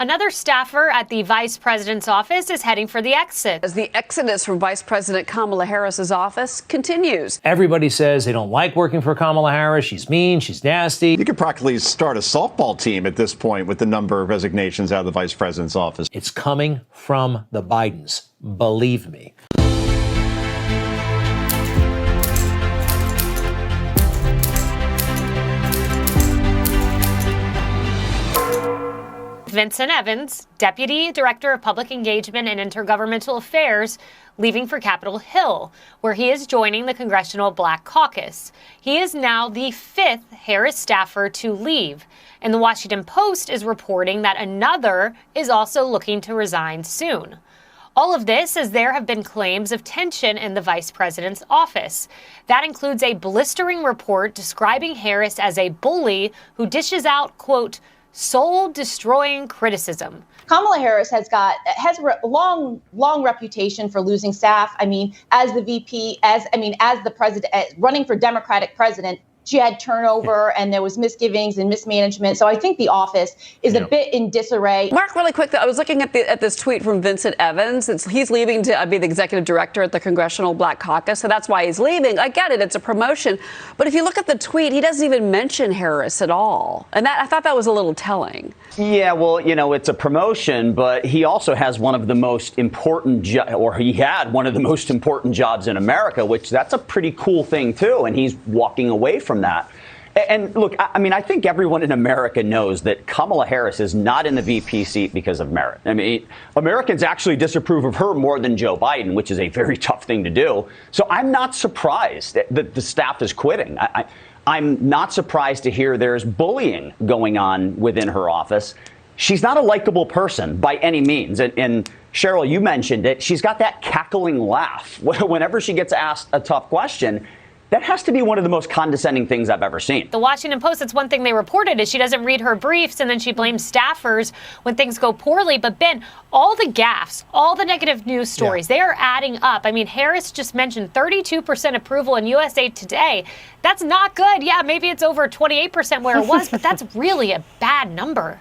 Another staffer at the vice president's office is heading for the exit. As the exodus from Vice President Kamala Harris's office continues. Everybody says they don't like working for Kamala Harris. She's mean, she's nasty. You could practically start a softball team at this point with the number of resignations out of the vice president's office. It's coming from the Bidens, believe me. Vincent Evans, Deputy Director of Public Engagement and Intergovernmental Affairs, leaving for Capitol Hill, where he is joining the Congressional Black Caucus. He is now the fifth Harris staffer to leave, and the Washington Post is reporting that another is also looking to resign soon. All of this as there have been claims of tension in the vice president's office. That includes a blistering report describing Harris as a bully who dishes out, quote, soul-destroying criticism. Kamala Harris has a long reputation for losing staff. I mean, as the VP, as the president, running for Democratic president, she had turnover and there was misgivings and mismanagement. So I think the office is a bit in disarray. Mark, really quick, I was looking at this tweet from Vincent Evans. He's leaving to be the executive director at the Congressional Black Caucus, so that's why he's leaving. I get it, it's a promotion. But if you look at the tweet, he doesn't even mention Harris at all. And I thought that was a little telling. Yeah, well, it's a promotion, but he also has one of the most important he had one of the most important jobs in America, which that's a pretty cool thing, too. And he's walking away from that. And look, I think everyone in America knows that Kamala Harris is not in the VP seat because of merit. I mean, Americans actually disapprove of her more than Joe Biden, which is a very tough thing to do. So I'm not surprised that the staff is quitting. I'm not surprised to hear there's bullying going on within her office. She's not a likable person by any means. And Cheryl, you mentioned it. She's got that cackling laugh whenever she gets asked a tough question. That has to be one of the most condescending things I've ever seen. The Washington Post, that's one thing they reported, is she doesn't read her briefs and then she blames staffers when things go poorly. But Ben, all the gaffes, all the negative news stories, they are adding up. I mean, Harris just mentioned 32% approval in USA Today. That's not good. Yeah, maybe it's over 28% where it was, but that's really a bad number.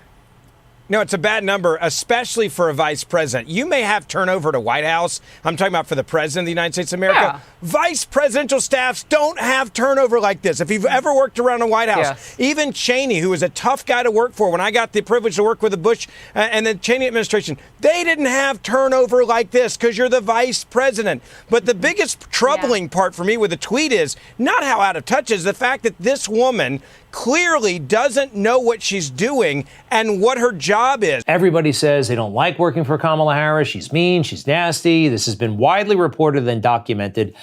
No, it's a bad number, especially for a vice president. You may have turnover at a White House. I'm talking about for the president of the United States of America. Yeah. Vice presidential staffs don't have turnover like this. If you've ever worked around a White House, even Cheney, who was a tough guy to work for, when I got the privilege to work with the Bush and the Cheney administration, they didn't have turnover like this because you're the vice president. But the biggest troubling part for me with the tweet is not how out of touch is the fact that this woman clearly doesn't know what she's doing and what her job is. Everybody says they don't like working for Kamala Harris. She's mean, she's nasty. This has been widely reported and documented.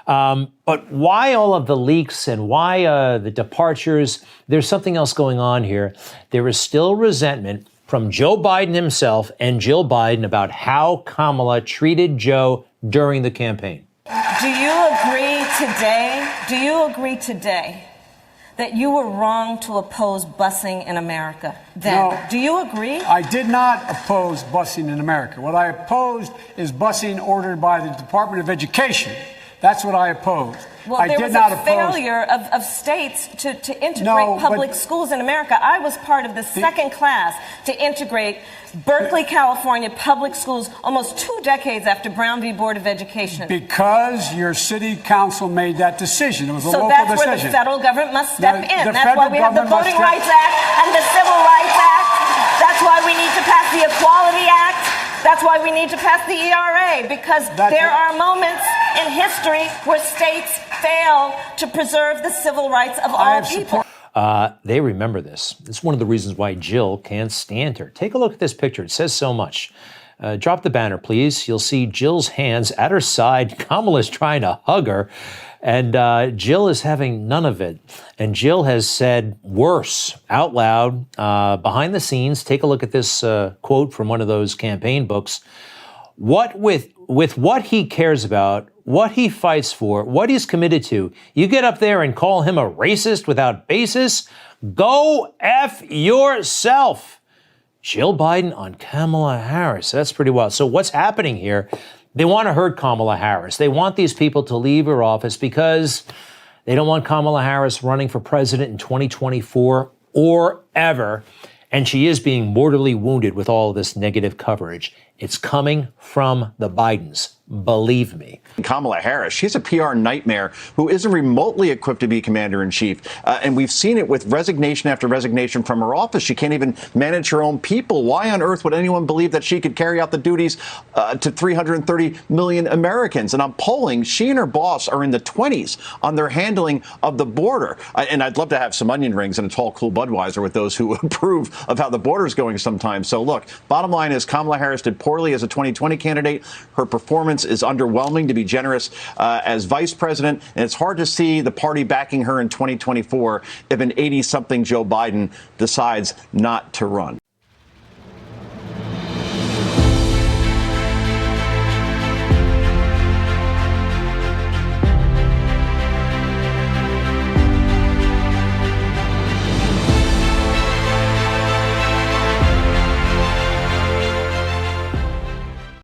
But why all of the leaks and why the departures? There's something else going on here. There is still resentment from Joe Biden himself and Jill Biden about how Kamala treated Joe during the campaign. Do you agree today that you were wrong to oppose busing in America then? No, do you agree? I did not oppose busing in America. What I opposed is busing ordered by the Department of Education. That's what I opposed. Well, there was a failure of states to integrate public schools in America. I was part of the second class to integrate Berkeley, California public schools almost 2 decades after Brown v. Board of Education. Because your city council made that decision. It was a local decision. So that's where the federal government must step in. That's why we have the Voting Rights Act and the Civil Rights Act. That's why we need to pass the Equality Act. That's why we need to pass the ERA, because there are moments in history where states fail to preserve the civil rights of all people. They remember this. It's one of the reasons why Jill can't stand her. Take a look at this picture. It says so much. Drop the banner, please. You'll see Jill's hands at her side. Kamala's trying to hug her, and Jill is having none of it. And Jill has said worse out loud behind the scenes. Take a look at this quote from one of those campaign books. What with what he cares about, what he fights for, what he's committed to, you get up there and call him a racist without basis? Go F yourself. Jill Biden on Kamala Harris. That's pretty wild. So what's happening here? They want to hurt Kamala Harris. They want these people to leave her office because they don't want Kamala Harris running for president in 2024 or ever. And she is being mortally wounded with all this negative coverage. It's coming from the Bidens. Believe me. Kamala Harris, she's a PR nightmare who isn't remotely equipped to be commander-in-chief. And we've seen it with resignation after resignation from her office. She can't even manage her own people. Why on earth would anyone believe that she could carry out the duties to 330 million Americans? And on polling, she and her boss are in the 20s on their handling of the border. And I'd love to have some onion rings and a tall, cool Budweiser with those who approve of how the border is going sometimes. So look, bottom line is Kamala Harris did poorly as a 2020 candidate. Her performance is underwhelming, to be generous, as vice president. And it's hard to see the party backing her in 2024 if an 80-something Joe Biden decides not to run.